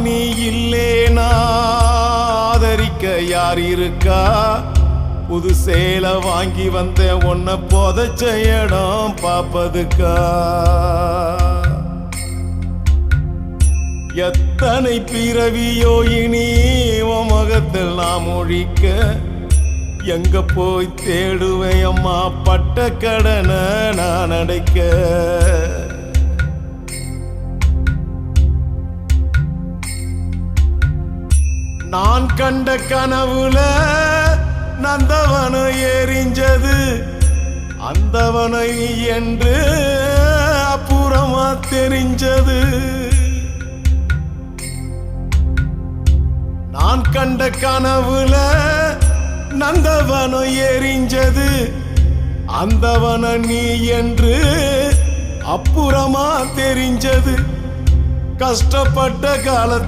நீ இல்லேனா ஆதரிக்க யார் இருக்கா? புது சேலை வாங்கி வந்த உன்னை புதைச்ச இடம் பாப்பதுக்கா? எத்தனை பிறவியோ இனி உன் முகத்தில் நாம் ஒழிக்க, எங்க போய் தேடுவேன் அம்மா பட்ட கடனை நான் அடைக்க? நான் கண்ட கனவுல நந்தவனை எரிஞ்சது அந்தவனை என்று அப்புறமா தெரிஞ்சது. நான் கண்ட கனவுல நந்தவனை எரிஞ்சது அந்தவன நீ என்று அப்புறமா தெரிஞ்சது. கஷ்டப்பட்ட காலத்தில்